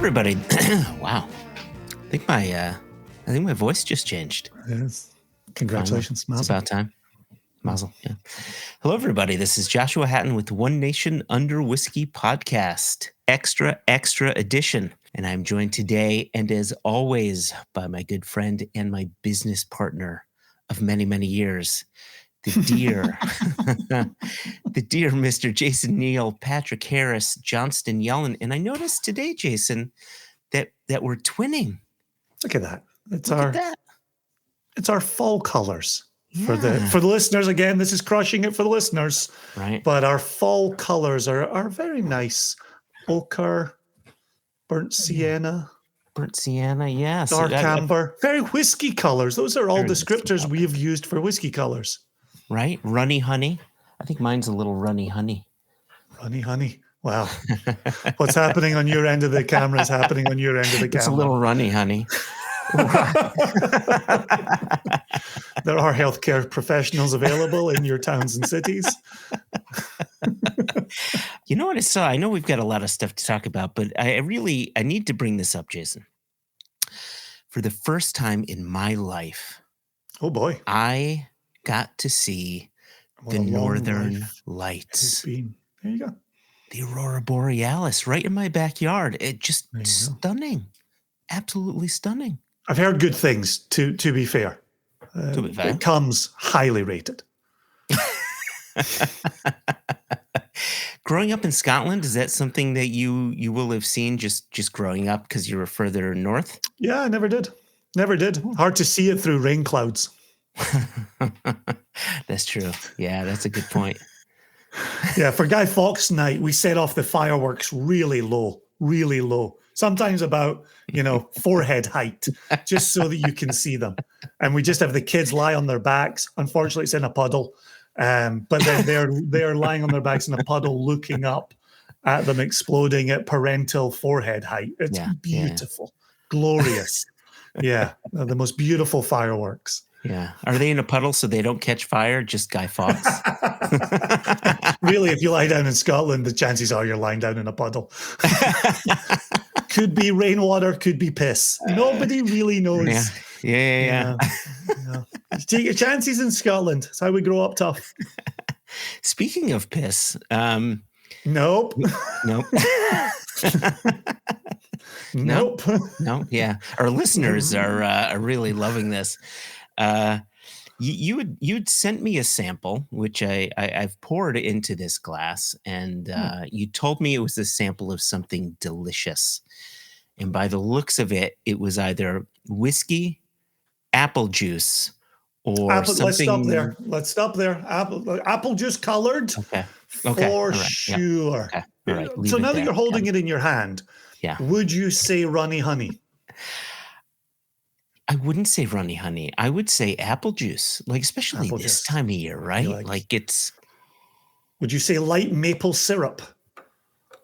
everybody. Wow. I think my voice just changed. Yes. Congratulations, Mazel. It's about time. Mazel. Yeah. Hello, everybody. This is Joshua Hatton with One Nation Under Whiskey Podcast, extra edition. And I'm joined today, and as always, by my good friend and my business partner of many, many years, the dear Mr. Jason Neal, Patrick Harris, Johnston Yellen. And I noticed today, Jason, that we're twinning. Look at that. It's our fall colors. Yeah. For the listeners. Again, this is crushing it for the listeners. Right. But our fall colors are very nice. Ochre, burnt sienna. Yes. Dark amber. Very whiskey colors. Those are all descriptors we have used for whiskey colors. Right. Runny honey. I think mine's a little runny honey. Runny honey. Wow. What's happening on your end of the camera is happening on your end of the camera. It's a little runny honey. There are healthcare professionals available in your towns and cities. You know what I saw? I know we've got a lot of stuff to talk about, but I need to bring this up, Jason. For the first time in my life, oh boy, I got to see the Northern Lights. There you go. The Aurora Borealis right in my backyard. It just stunning. Absolutely stunning. I've heard good things, to be fair. It comes highly rated. Growing up in Scotland, is that something that you will have seen just growing up because you were further north? Yeah, I never did. Hard to see it through rain clouds. That's true. Yeah, that's a good point. Yeah, for Guy Fawkes night, we set off the fireworks really low. Sometimes about, forehead height, just so that you can see them. And we just have the kids lie on their backs. Unfortunately, it's in a puddle. But then they're lying on their backs in a puddle, looking up at them exploding at parental forehead height. It's beautiful, glorious. Yeah, the most beautiful fireworks. Yeah. Are they in a puddle so they don't catch fire? Just Guy Fawkes? Really, if you lie down in Scotland, the chances are you're lying down in a puddle. Could be rainwater, could be piss. Nobody really knows. Yeah. You take your chances in Scotland. That's how we grow up tough. Speaking of piss. Nope. Nope. No. Yeah. Our listeners are really loving this. You'd sent me a sample, which I've poured into this glass, and you told me it was a sample of something delicious. And by the looks of it, it was either whiskey, apple juice, or something. Let's stop there. Apple juice colored. Okay. For sure. Okay. All right. So now that you're holding it in your hand, would you say runny honey? I wouldn't say runny honey. I would say apple juice, especially this time of year, right? It's. Would you say light maple syrup?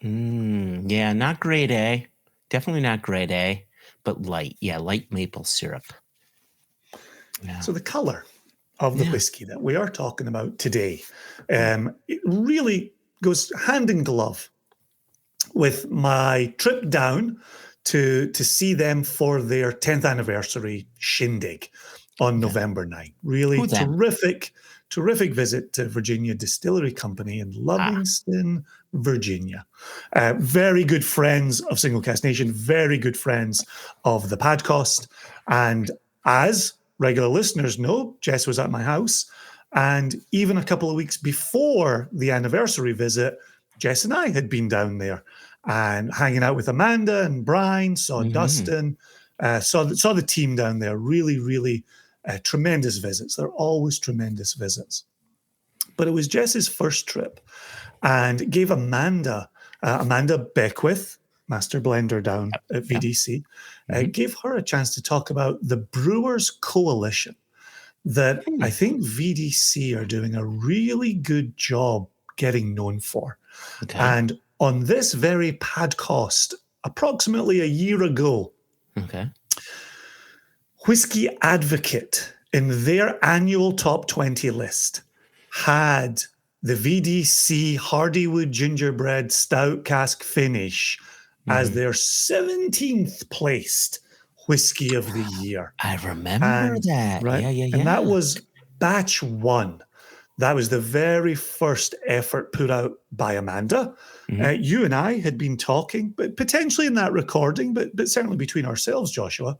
Yeah, not grade A. Definitely not grade A, but light. Yeah, light maple syrup. Yeah. So the color of the whiskey that we are talking about today, it really goes hand in glove with my trip down to see them for their 10th anniversary shindig on November 9th. Really terrific visit to Virginia Distillery Company in Livingston, Virginia. Very good friends of Single Cask Nation, very good friends of the podcast. And as regular listeners know, Jess was at my house. And even a couple of weeks before the anniversary visit, Jess and I had been down there and hanging out with Amanda and Brian, saw Dustin, saw the team down there. Really, really tremendous visits. They're always tremendous visits. But it was Jess's first trip, and gave Amanda Beckwith, master blender down at VDC, gave her a chance to talk about the Brewers Coalition that I think VDC are doing a really good job getting known for. Okay. And on this very podcast, approximately a year ago, Whiskey Advocate, in their annual top 20 list, had the VDC Hardywood Gingerbread Stout Cask Finish as their 17th placed whiskey of the year. I remember that. Right? Yeah. And that was batch 1. That was the very first effort put out by Amanda. You and I had been talking, but potentially in that recording, but certainly between ourselves, Joshua,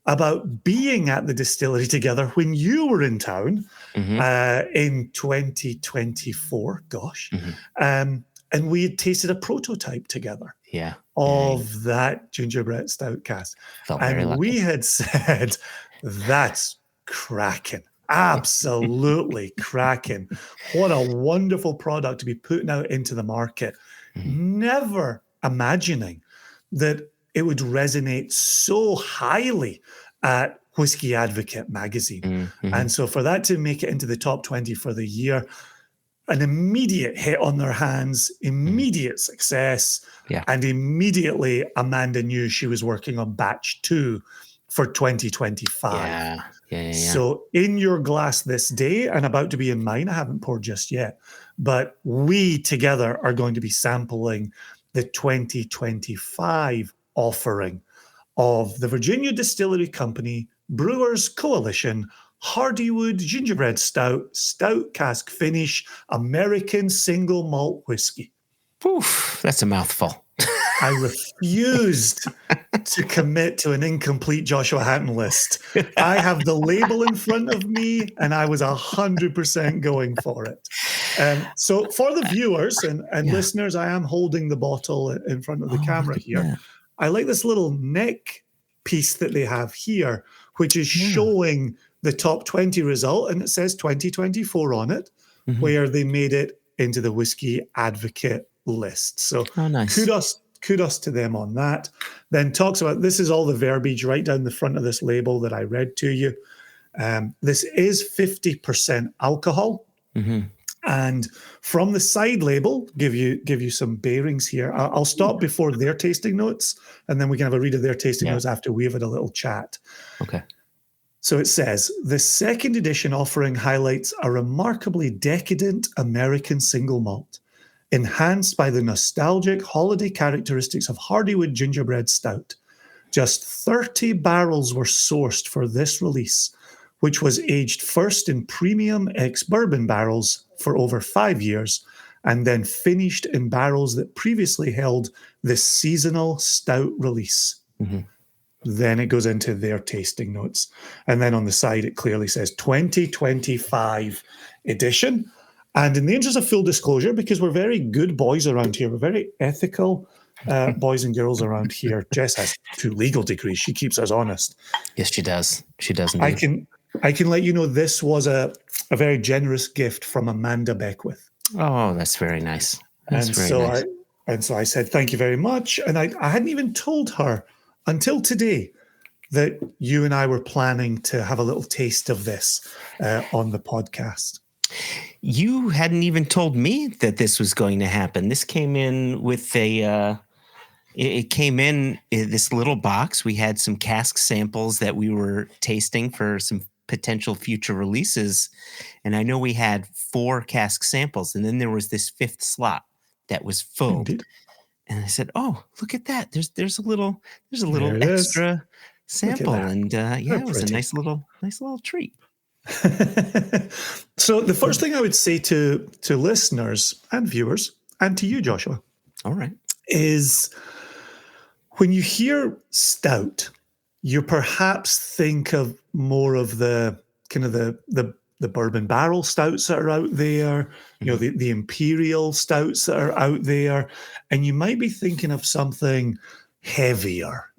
about being at the distillery together when you were in town in 2024. Gosh. And we had tasted a prototype together of that gingerbread stout cask. Felt very lucky. We had said, that's cracking. Absolutely cracking. What a wonderful product to be putting out into the market. Never imagining that it would resonate so highly at Whiskey Advocate magazine. And so for that to make it into the top 20 for the year, an immediate hit on their hands, immediate success, and immediately Amanda knew she was working on batch 2 for 2025. So in your glass this day, and about to be in mine, I haven't poured just yet, but we together are going to be sampling the 2025 offering of the Virginia Distillery Company Brewers Coalition Hardywood Gingerbread Stout Cask Finish American Single Malt Whiskey. Oof, that's a mouthful. I refused to commit to an incomplete Joshua Hatton list. I have the label in front of me, and I was 100% going for it. So for the viewers and listeners, I am holding the bottle in front of the camera here. I like this little neck piece that they have here, which is showing the top 20 result, and it says 2024 on it, where they made it into the Whiskey Advocate list. So kudos to them on that. Then talks about, this is all the verbiage right down the front of this label that I read to you. This is 50% alcohol. And from the side label, give you some bearings here. I'll stop before their tasting notes, and then we can have a read of their tasting notes after we've had a little chat. Okay. So it says, the second edition offering highlights a remarkably decadent American single malt, enhanced by the nostalgic holiday characteristics of Hardywood Gingerbread Stout. Just 30 barrels were sourced for this release, which was aged first in premium ex-bourbon barrels for over 5 years, and then finished in barrels that previously held the seasonal stout release. Then it goes into their tasting notes. And then on the side, it clearly says 2025 edition. And in the interest of full disclosure, because we're very good boys around here, we're very ethical boys and girls around here. Jess has 2 legal degrees. She keeps us honest. Yes, she does. She does indeed. I can let you know this was a very generous gift from Amanda Beckwith. Oh, that's very nice. That's nice. So I said, thank you very much. And I hadn't even told her until today that you and I were planning to have a little taste of this on the podcast. You hadn't even told me that this was going to happen. This came in with it came in this little box. We had some cask samples that we were tasting for some potential future releases. And I know we had 4 cask samples, and then there was this 5th slot that was full. Indeed. And I said, "Oh, look at that! There's a little extra sample, and it was a nice little treat." So the first thing I would say to listeners and viewers, and to you, Joshua, all right, is when you hear stout, you perhaps think of more of the kind of the bourbon barrel stouts that are out there, you know, the imperial stouts that are out there, and you might be thinking of something heavier,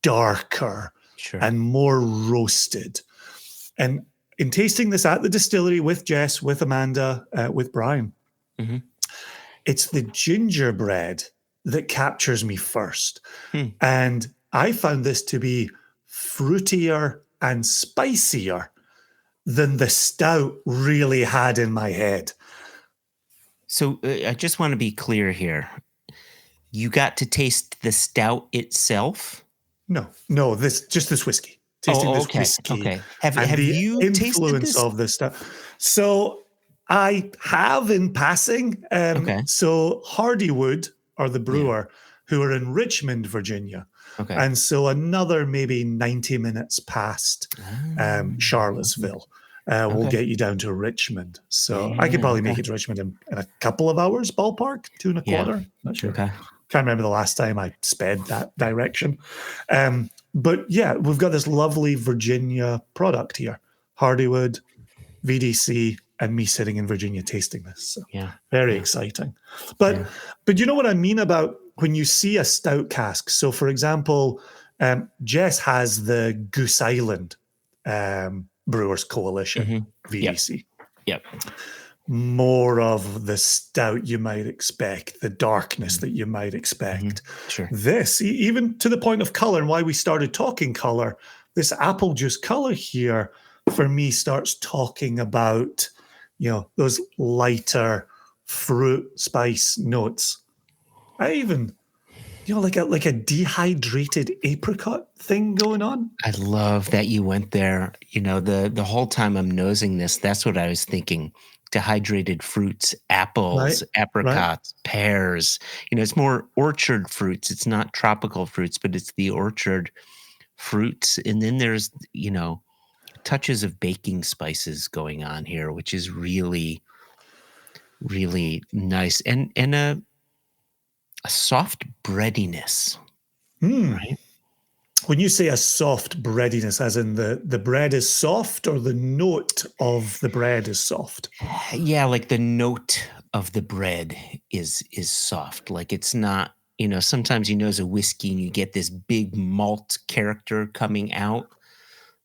darker, and more roasted. And in tasting this at the distillery with Jess, with Amanda, with Brian, it's the gingerbread that captures me first. And I found this to be fruitier and spicier than the stout really had in my head. So I just want to be clear here. You got to taste the stout itself? No, this whiskey. Tasting this whiskey. Okay. Have you tasted this? Of this stuff. So I have in passing. So Hardywood, or the brewer, who are in Richmond, Virginia. Okay. And so another maybe 90 minutes past Charlottesville will get you down to Richmond. So I could probably make it to Richmond in a couple of hours, ballpark, 2.25. Not sure. Okay. Can't remember the last time I sped that direction. But yeah, we've got this lovely Virginia product here. Hardywood, VDC, and me sitting in Virginia tasting this. So very exciting. But you know what I mean about when you see a stout cask. So for example, Jess has the Goose Island Brewers Coalition VDC. Yep. More of the stout you might expect, the darkness that you might expect. Sure. This, even to the point of color, and why we started talking color, this apple juice color here, for me, starts talking about, those lighter fruit spice notes. I even, like a dehydrated apricot thing going on. I love that you went there. The whole time I'm nosing this, that's what I was thinking. Dehydrated fruits, apples, apricots, pears. It's more orchard fruits. It's not tropical fruits, but it's the orchard fruits. And then there's, touches of baking spices going on here, which is really, really nice. And a soft breadiness, right? When you say a soft breadiness, as in the bread is soft, or the note of the bread is soft? Yeah, like the note of the bread is soft. Like it's not, sometimes you nose a whiskey and you get this big malt character coming out.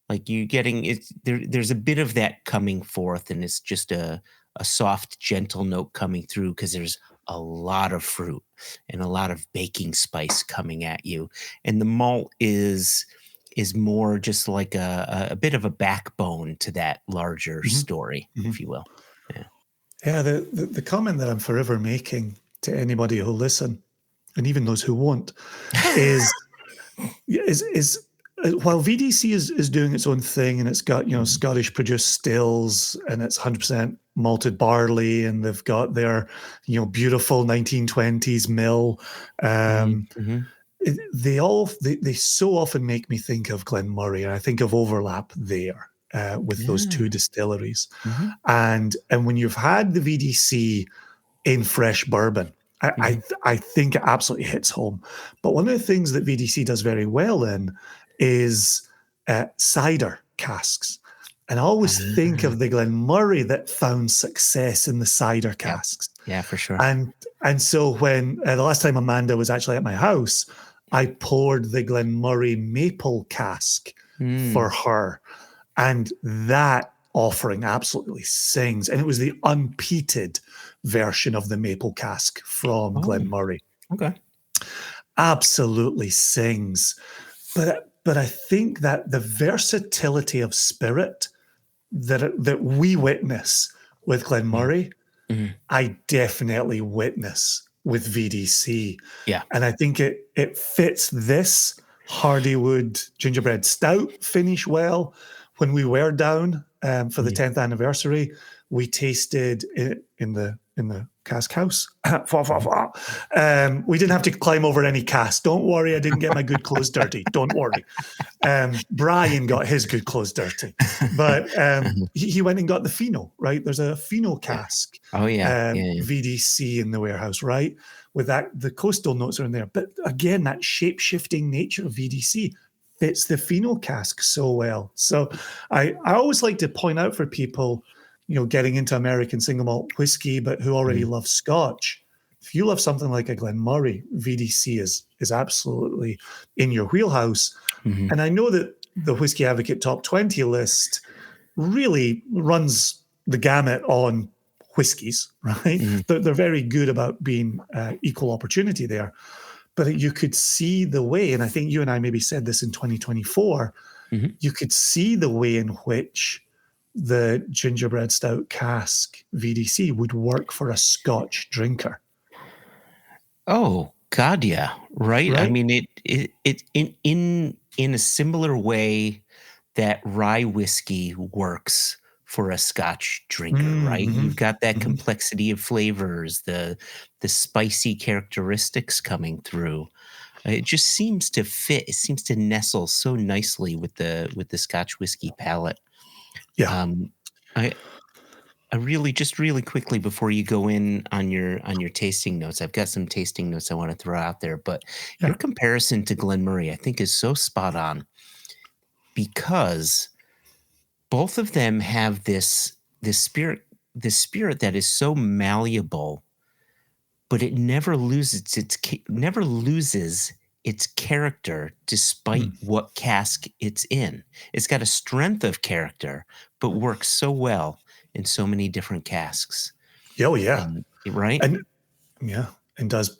Like you getting it, there's a bit of that coming forth, and it's just a soft, gentle note coming through because there's a lot of fruit and a lot of baking spice coming at you. And the malt is more just like a bit of a backbone to that larger story, if you will. Yeah, the comment that I'm forever making to anybody who'll listen, and even those who won't, is while VDC is doing its own thing, and it's got Scottish produced stills, and it's 100% malted barley, and they've got their beautiful 1920s mill. They so often make me think of Glenmurray, and I think of overlap there with those two distilleries. And when you've had the VDC in fresh bourbon, I think it absolutely hits home. But one of the things that VDC does very well in is cider casks. And I always think of the Glenmurray that found success in the cider casks. Yeah, for sure. And so when the last time Amanda was actually at my house, I poured the Glenmurray maple cask for her. And that offering absolutely sings. And it was the unpeated version of the maple cask from Glenmurray. Okay. Absolutely sings. But I think that the versatility of spirit that we witness with Glenmurray, I definitely witness with VDC. Yeah. And I think it fits this Hardywood gingerbread stout finish well. When we were down for the 10th anniversary, we tasted it in the cask house. We didn't have to climb over any cask. Don't worry, I didn't get my good clothes dirty. Don't worry. Brian got his good clothes dirty. But he went and got the Fino, right? There's a Fino cask. Oh, yeah. VDC in the warehouse, right? With that, the coastal notes are in there. But again, that shape-shifting nature of VDC fits the Fino cask so well. So I always like to point out for people, getting into American single malt whiskey, but who already love Scotch. If you love something like a Glenmurray, VDC is absolutely in your wheelhouse. And I know that the Whiskey Advocate Top 20 list really runs the gamut on whiskies, right? They're very good about being equal opportunity there. But you could see the way, and I think you and I maybe said this in 2024, you could see the way in which the gingerbread stout cask VDC would work for a Scotch drinker. Oh God, yeah, right. I mean, it in a similar way that rye whiskey works for a Scotch drinker, right? You've got that complexity of flavors, the spicy characteristics coming through. It just seems to fit. It seems to nestle so nicely with the Scotch whiskey palate. Yeah. Um, I I really quickly before you go in on your tasting notes, I've got some tasting notes I want to throw out there. But your Yeah. comparison to Glenmurray, I think, is so spot on because both of them have this spirit that is so malleable, but it never loses its character despite Mm. what cask it's in. It's got a strength of character, but works so well in so many different casks. Oh, yeah. And right? And yeah, and does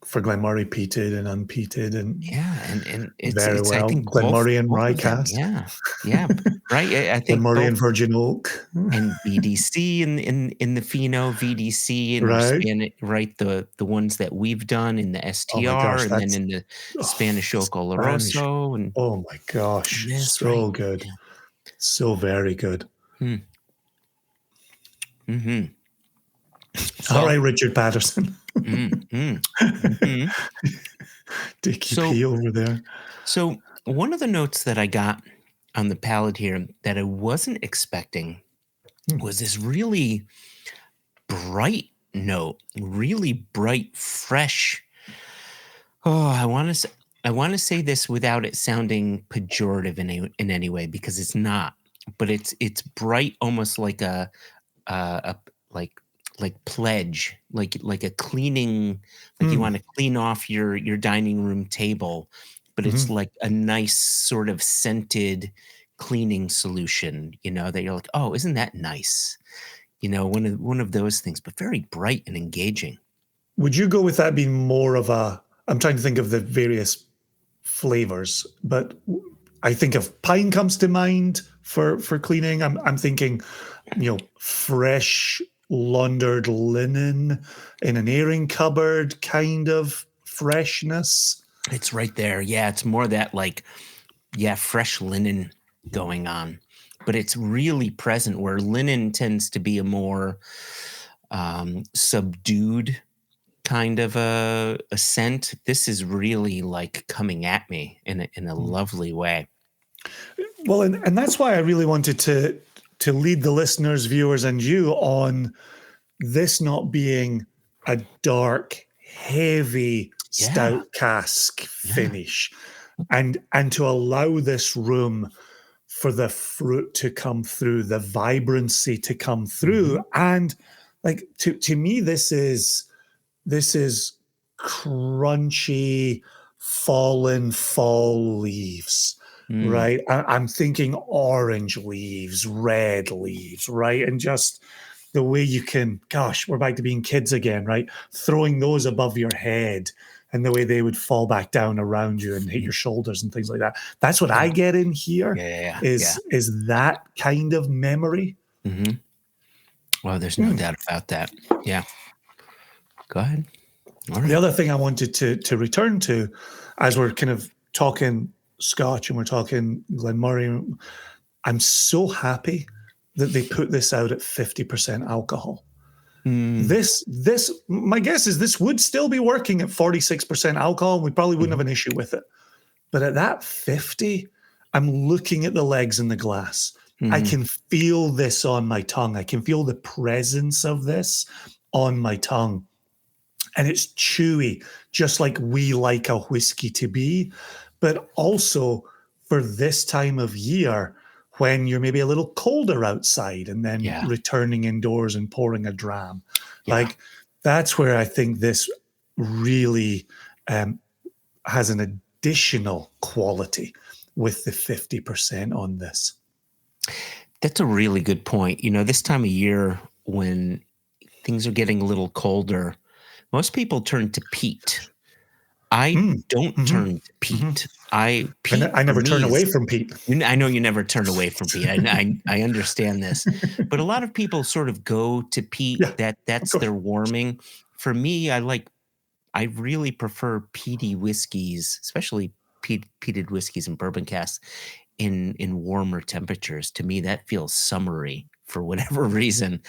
for Glenmurray peated and unpeated and Yeah, and very it's I well. think Glenmurray and both rye of them. cask. Yeah. Yeah, right. I think Glenmurray both and virgin oak. and VDC in the pheno, VDC in our Right. Spanish, right? The ones that we've done in the Oh my STR, gosh, and then that's in the oh, Spanish Oak Spanish. Oloroso, and Oh my gosh, this, right? so good. Yeah. So very good. Hmm. Mm-hmm. All So, right, Richard Patterson. mm-hmm. Dickie So, P over there. so one of the notes that I got on the palate here that I wasn't expecting Hmm. was this really bright note, really bright, fresh. Oh, I want to say this without it sounding pejorative in any way because it's not. But it's bright, almost like a like pledge, like a cleaning, like you Hmm. want to clean off your dining room table, but it's Hmm. like a nice sort of scented cleaning solution. That you're like, oh, isn't that nice? One of those things, but very bright and engaging. Would you go with that being more of a? I'm trying to think of the various flavors, but I think of pine comes to mind for cleaning. I'm thinking, fresh laundered linen in an airing cupboard kind of freshness. It's right there. Yeah, it's more that fresh linen going on, but it's really present where linen tends to be a more subdued kind of a scent. This is really like coming at me in a lovely way. Well, and that's why I really wanted to lead the listeners, viewers, and you on this not being a dark, heavy Yeah, stout cask yeah. finish, and to allow this room for the fruit to come through, the vibrancy to come through, Mhm. and like to me, this is crunchy, fallen fall leaves, Mm. right? I'm thinking orange leaves, red leaves, right? And just the way you can, gosh, we're back to being kids again, right? Throwing those above your head and the way they would fall back down around you and hit your shoulders and things like that. That's what Yeah, I get in here yeah, yeah, yeah. is that kind of memory. Hmm. Well, there's no Mm. doubt about that. Yeah. Go ahead. All The right. other thing I wanted to return to, as we're kind of talking Scotch and we're talking Glenmurray, I'm so happy that they put this out at 50% alcohol. Mm. This, my guess is this would still be working at 46% alcohol. We probably wouldn't Mhm. have an issue with it. But at that 50, I'm looking at the legs in the glass. I Mhm. can feel this on my tongue. I can feel the presence of this on my tongue. And it's chewy, just like we like a whiskey to be. But also for this time of year, when you're maybe a little colder outside and then Yeah, returning indoors and pouring a dram. yeah. Like that's where I think this really um, has an additional quality with the 50% on this. That's a really good point. This time of year when things are getting a little colder, most people turn to peat. I Mm. don't Hmm. turn to Hmm. peat. Peat I for never turn me is. away from Pete. I know you never turn away from peat. I understand this, but a lot of people sort of go to peat. Yeah, of That's course. their warming. For me, I really prefer peaty whiskeys, especially peated whiskeys and bourbon casks in warmer temperatures. To me, that feels summery for whatever reason.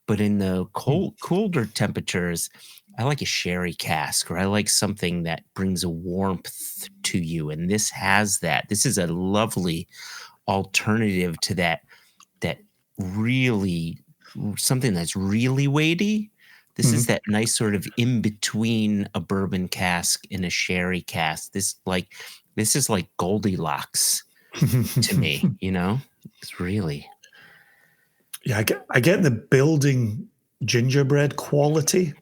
But in the colder temperatures, I like a sherry cask, or I like something that brings a warmth to you. And this has that. This is a lovely alternative to that really something that's really weighty. This is that nice sort of in between a bourbon cask and a sherry cask. This is like Goldilocks to me, It's really. Yeah, I get the building gingerbread quality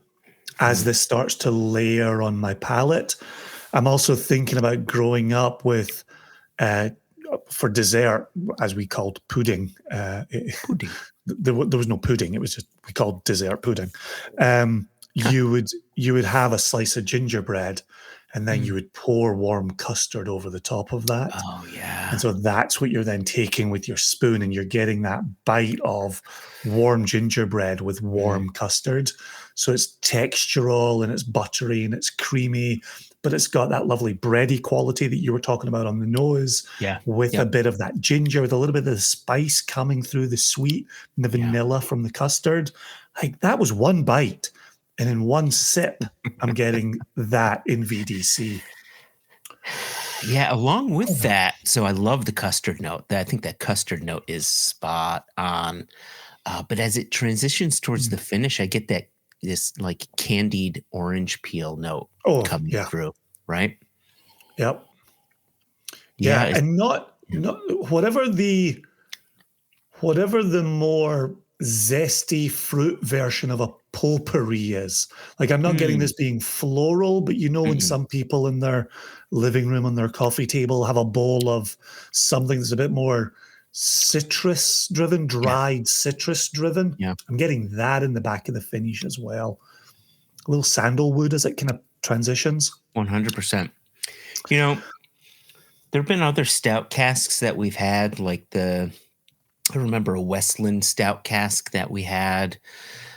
as this starts to layer on my palate. I'm also thinking about growing up with, for dessert, as we called pudding. Pudding. There was no pudding. It was just, we called dessert pudding. You would have a slice of gingerbread, and then you would pour warm custard over the top of that. Oh, yeah. And so that's what you're then taking with your spoon, and you're getting that bite of warm gingerbread with warm custard. So it's textural and it's buttery and it's creamy, but it's got that lovely bready quality that you were talking about on the nose, with a bit of that ginger, with a little bit of the spice coming through the sweet and the vanilla from the custard. Like, that was one bite. And in one sip, I'm getting that in VDC. Yeah, along with that, so I love the custard note. I think that custard note is spot on. But as it transitions towards the finish, I get this like candied orange peel note coming through, right? Yep. Yeah, and not whatever the more zesty fruit version of a potpourri is. Like, I'm not getting this being floral, but when some people in their living room on their coffee table have a bowl of something that's a bit more citrus driven, dried citrus driven. Yeah. I'm getting that in the back of the finish as well. A little sandalwood as it kind of transitions. 100%. There have been other stout casks that we've had, like I remember a Westland stout cask that we had,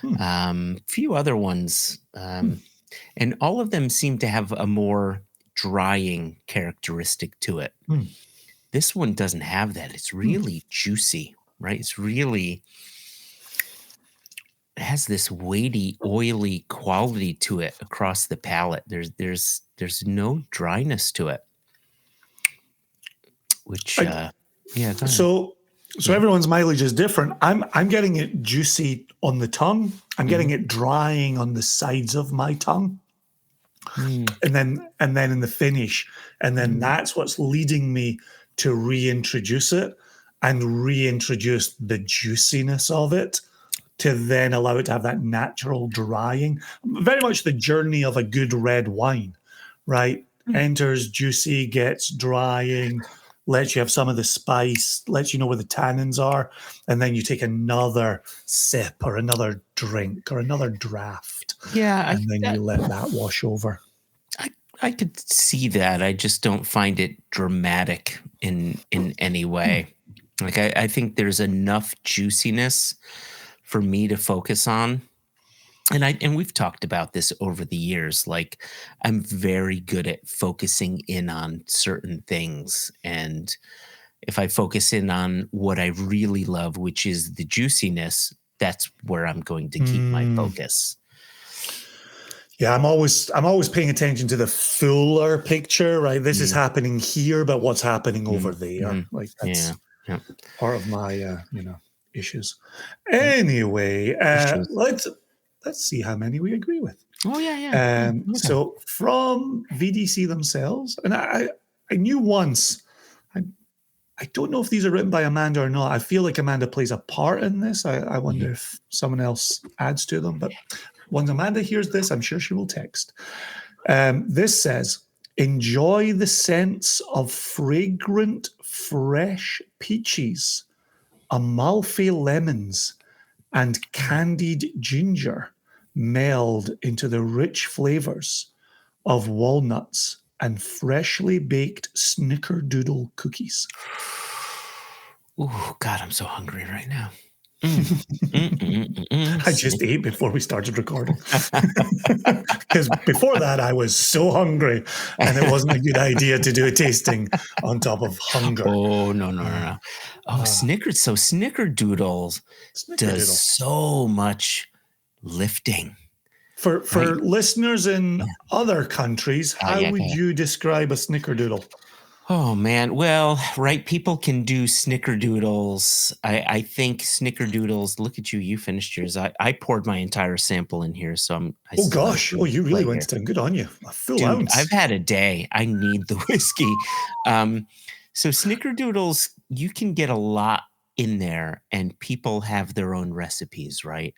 a few other ones. And all of them seem to have a more drying characteristic to it. This one doesn't have that. It's really juicy, right? It has this weighty, oily quality to it across the palate. There's no dryness to it, which, So everyone's mileage is different. I'm getting it juicy on the tongue. I'm getting it drying on the sides of my tongue. And then in the finish. And then that's what's leading me to reintroduce it and reintroduce the juiciness of it to then allow it to have that natural drying. Very much the journey of a good red wine, right? Enters juicy, gets drying, lets you have some of the spice, lets you know where the tannins are, and then you take another sip or another drink or another draft. Yeah. And then you let that wash over. I could see that. I just don't find it dramatic in any way. Like, I think there's enough juiciness for me to focus on. And we've talked about this over the years. Like, I'm very good at focusing in on certain things. And if I focus in on what I really love, which is the juiciness, that's where I'm going to keep my focus. Yeah, I'm always paying attention to the fuller picture, right? This is happening here, but what's happening over there? Like, that's part of my issues. Anyway, let's see how many we agree with. Oh yeah. So from VDC themselves, and I knew once. I don't know if these are written by Amanda or not. I feel like Amanda plays a part in this. I wonder if someone else adds to them. But once Amanda hears this, I'm sure she will text. This says, enjoy the sense of fragrant, fresh peaches, Amalfi lemons, and candied ginger meld into the rich flavors of walnuts and freshly baked Snickerdoodle cookies. Oh, God, I'm so hungry right now. I just ate before we started recording. Because before that, I was so hungry, and it wasn't a good idea to do a tasting on top of hunger. Oh, no. Oh, Snickers. So Snickerdoodles does Snickerdoodle. so much lifting. For listeners in other countries, how would you describe a Snickerdoodle? Oh, man. Well, right. People can do Snickerdoodles. I think Snickerdoodles, look at you. You finished yours. I poured my entire sample in here. So oh, gosh. Oh, you really went to town. Good on you. A full ounce. I've had a day. I need the whiskey. So Snickerdoodles, you can get a lot in there, and people have their own recipes, right?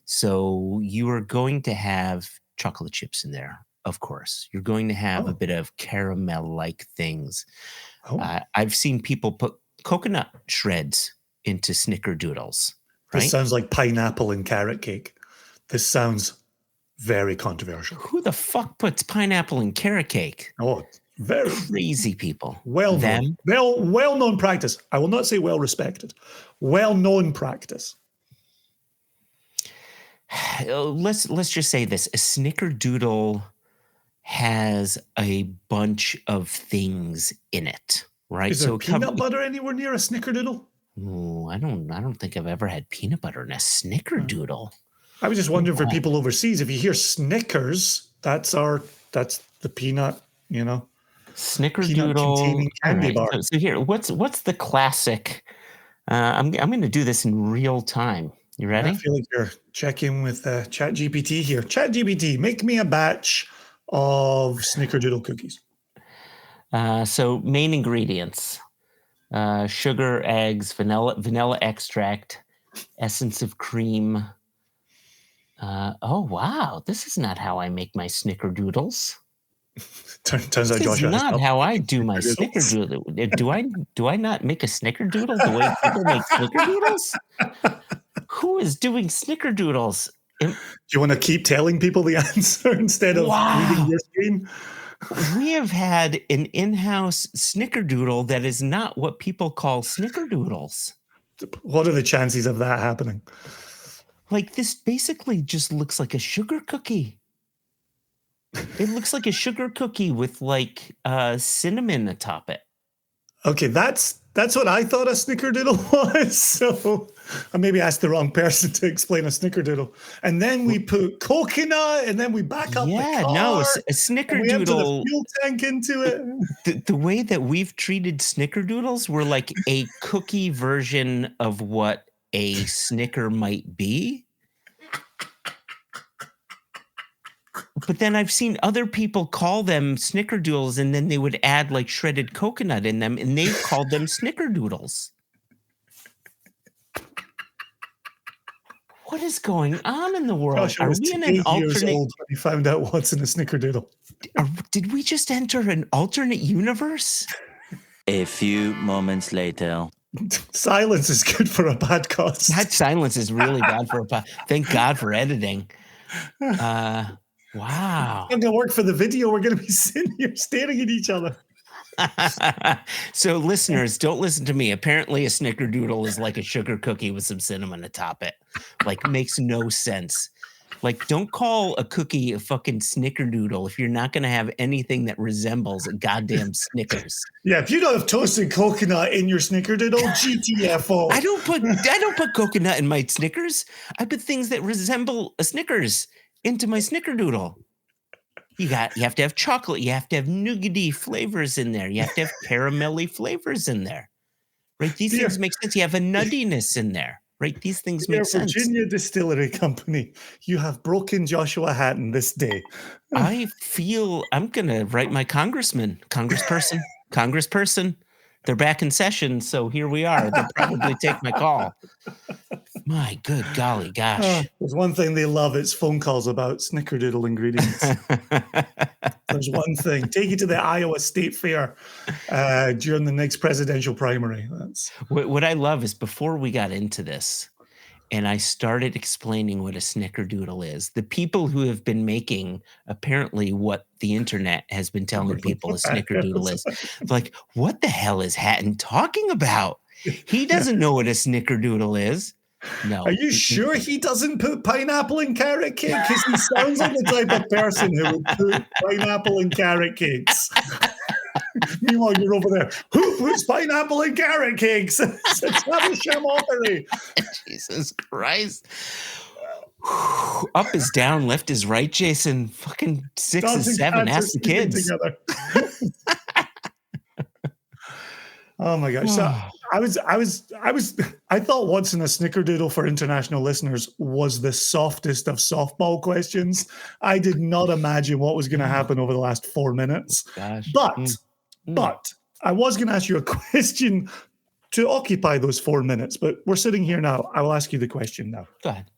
So you are going to have chocolate chips in there. Of course, you're going to have a bit of caramel-like things. I've seen people put coconut shreds into Snickerdoodles. Right? This sounds like pineapple and carrot cake. This sounds very controversial. Who the fuck puts pineapple in carrot cake? Oh, very crazy people. Well-known practice. I will not say well-respected. Well-known practice. Let's just say this: a Snickerdoodle has a bunch of things in it, right? Is there peanut butter anywhere near a Snickerdoodle? Oh, I don't think I've ever had peanut butter in a Snickerdoodle. I was just wondering for people overseas, if you hear Snickers, that's the peanut, Snickerdoodle containing candy bar. So here, what's the classic? I'm going to do this in real time. You ready? I feel like you're checking with ChatGPT here. ChatGPT, make me a batch of Snickerdoodle cookies. So main ingredients: sugar, eggs, vanilla extract, essence of cream. Oh wow, this is not how I make my Snickerdoodles. Turns out Josh is not how I do my Snickerdoodle. Do I not make a Snickerdoodle the way people make Snickerdoodles? Who is doing Snickerdoodles? Do you want to keep telling people the answer instead of reading your screen? We have had an in-house Snickerdoodle that is not what people call Snickerdoodles. What are the chances of that happening? Like, this basically just looks like a sugar cookie. It looks like a sugar cookie with like cinnamon atop it. Okay, that's what I thought a Snickerdoodle was. So I maybe asked the wrong person to explain a Snickerdoodle. And then we put coconut, and then we back up the car. No, a Snickerdoodle. We empty the fuel tank into it. The way that we've treated Snickerdoodles, we're like a cookie version of what a Snicker might be. But then I've seen other people call them Snickerdoodles, and then they would add like shredded coconut in them, and they've called them Snickerdoodles. What is going on in the world? Gosh, are we in an alternate? Old when he found out what's in a Snickerdoodle. Did we just enter an alternate universe? A few moments later. Silence is good for a podcast. That silence is really bad for a podcast. Thank God for editing. Wow. I'm going to work for the video. We're going to be sitting here staring at each other. So listeners, don't listen to me. Apparently a Snickerdoodle is like a sugar cookie with some cinnamon atop it. Like, makes no sense. Like, don't call a cookie a fucking Snickerdoodle if you're not going to have anything that resembles a goddamn Snickers. Yeah, if you don't have toasted coconut in your Snickerdoodle, GTFO. I don't put coconut in my Snickers. I put things that resemble a Snickers into my Snickerdoodle. You have to have chocolate. You have to have nougaty flavors in there. You have to have caramelly flavors in there. Right? These things make sense. You have a nuttiness in there. Right? These things make sense. Virginia Distillery Company, you have broken Joshua Hatton this day. I feel I'm going to write my congressperson. They're back in session, so here we are. They'll probably take my call. My good golly gosh. There's one thing they love. It's phone calls about Snickerdoodle ingredients. There's one thing. Take you to the Iowa State Fair during the next presidential primary. What I love is before we got into this, and I started explaining what a Snickerdoodle is, the people who have been making apparently what the internet has been telling people a Snickerdoodle is, like, what the hell is Hatton talking about? He doesn't know what a Snickerdoodle is. No. Are you sure he doesn't put pineapple in carrot cake? Because he sounds like the type of person who would put pineapple in carrot cakes. Meanwhile, you're over there. Who puts pineapple in carrot cakes? It's a Havisham operate. Jesus Christ. Up is down, left is right, Jason. Fucking 6 Dancing is 7. cats are Ask the sleeping kids. together. Oh my gosh. So I thought what's in a Snickerdoodle for international listeners was the softest of softball questions. I did not imagine what was going to happen over the last 4 minutes. Gosh. But I was going to ask you a question to occupy those 4 minutes, but we're sitting here now. I will ask you the question now. Go ahead.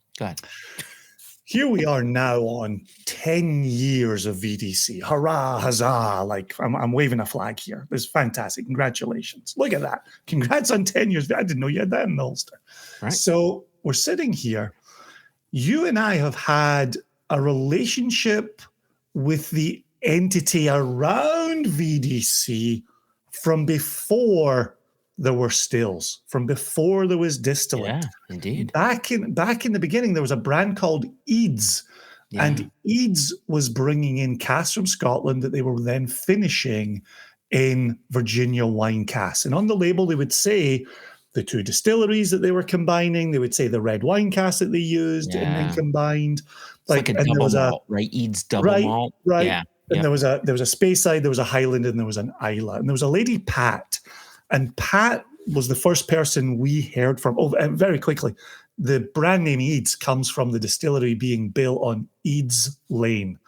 Here we are now on 10 years of VDC. Hurrah, huzzah. Like I'm waving a flag here. This is fantastic. Congratulations. Look at that. Congrats on 10 years. I didn't know you had that in the holster. Right. So we're sitting here. You and I have had a relationship with the entity around VDC from before there were stills, from before there was distillate. Yeah, indeed. Back in the beginning, there was a brand called Eads, and Eads was bringing in casks from Scotland that they were then finishing in Virginia wine casks. And on the label, they would say the two distilleries that they were combining. They would say the red wine cask that they used and then combined. It's like a double malt, right? Eads double malt. Right. Yeah. And there was a Speyside, there was a Highland, and there was an Isla. And there was a lady, Pat. And Pat was the first person we heard from. Oh, and very quickly, the brand name Eads comes from the distillery being built on Eads Lane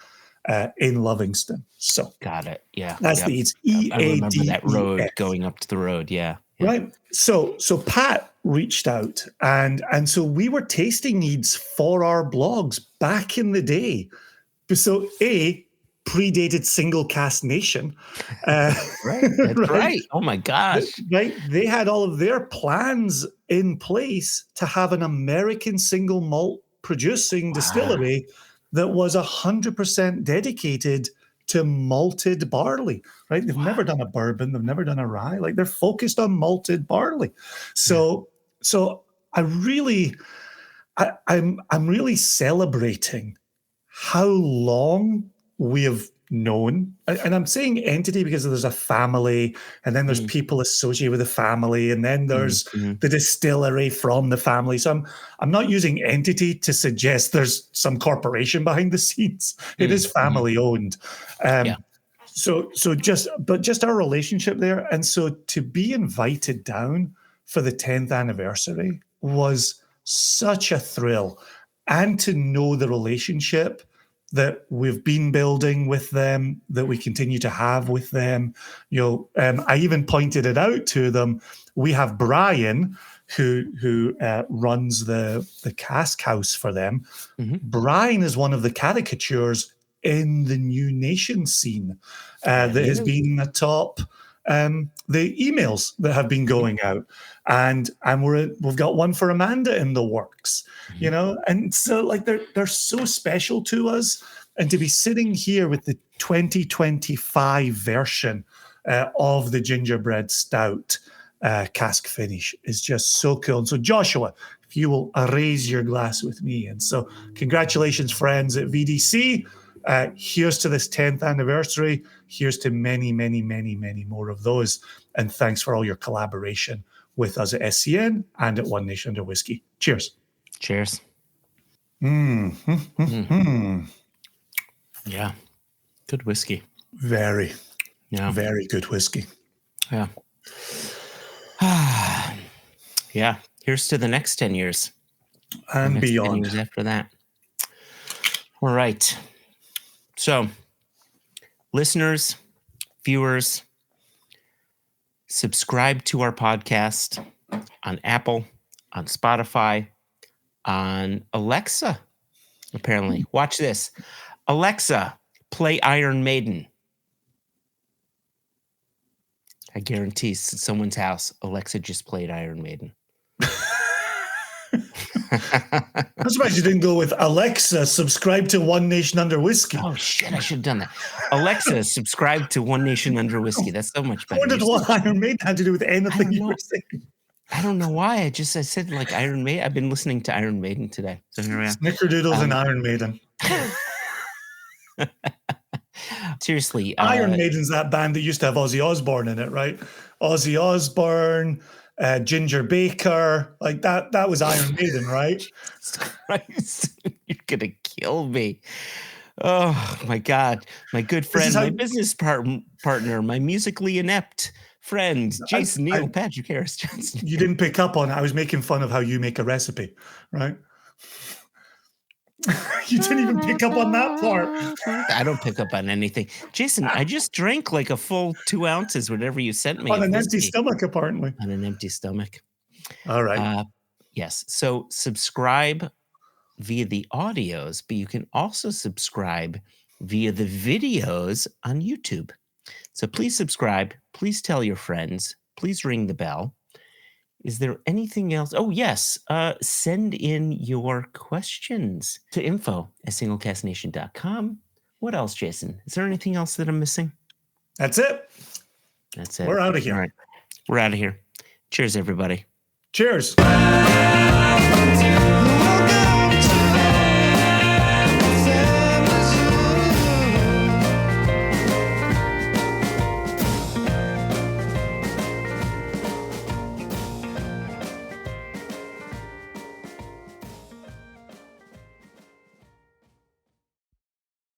in Livingston. So got it. Yeah, that's the Eads. E-A-D-E-S. I remember that road going up to the road. Yeah. Right. So Pat reached out, and so we were tasting Eads for our blogs back in the day. So predated Single Cask Nation. Right. That's right. Oh my gosh. Right. They had all of their plans in place to have an American single malt producing distillery that was 100% dedicated to malted barley, right? They've never done a bourbon. They've never done a rye. Like they're focused on malted barley. So I'm really celebrating how long we have known, and I'm saying entity because there's a family, and then there's people associated with the family, and then there's the distillery from the family. So I'm not using entity to suggest there's some corporation behind the scenes. It is family owned. So just our relationship there, and so to be invited down for the 10th anniversary was such a thrill, and to know the relationship that we've been building with them, that we continue to have with them. I even pointed it out to them. We have Brian, who runs the cask house for them. Brian is one of the caricatures in the New Nation scene that has been atop the emails that have been going out, and we've got one for Amanda in the works, and so like they're so special to us, and to be sitting here with the 2025 version of the Gingerbread Stout cask finish is just so cool. And so Joshua, if you will raise your glass with me, and so congratulations, friends at VDC. Here's to this 10th anniversary. Here's to many, many, many, many more of those. And thanks for all your collaboration with us at SCN and at One Nation Under Whiskey. Cheers. Cheers. Yeah. Good whiskey. Very good whiskey. Yeah. Yeah. Here's to the next 10 years. And beyond. 10 years after that. All right. So, listeners, viewers, subscribe to our podcast on Apple, on Spotify, on Alexa, apparently. Watch this. Alexa, play Iron Maiden. I guarantee someone's house, Alexa just played Iron Maiden. I'm surprised you didn't go with Alexa, subscribe to One Nation Under Whiskey. Oh, shit, I should have done that. Alexa, subscribe to One Nation Under Whiskey. That's so much better. I wondered what Iron Maiden had to do with anything you were saying. I don't know why. I said like Iron Maiden. I've been listening to Iron Maiden today. So here we are. Snickerdoodles and Iron Maiden. Seriously. Iron Maiden's that band that used to have Ozzy Osbourne in it, right? Ozzy Osbourne, Ginger Baker, like that. That was Iron Maiden, right? Christ, you're gonna kill me. Oh my God, my good friend, my business partner, my musically inept friend, Jason Neil Patrick Harris Johnson. You didn't pick up on it. I was making fun of how you make a recipe, right? You didn't even pick up on that part. I don't pick up on anything. Jason, I just drank like a full 2 ounces, whatever you sent me. On an empty stomach, apparently. On an empty stomach. All right. Yes. So subscribe via the audios, but you can also subscribe via the videos on YouTube. So please subscribe. Please tell your friends. Please ring the bell. Is there anything else? Oh, yes. Send in your questions to info@singlecastnation.com. What else, Jason? Is there anything else that I'm missing? That's it. That's it. We're out of here. All right. We're out of here. Cheers, everybody. Cheers.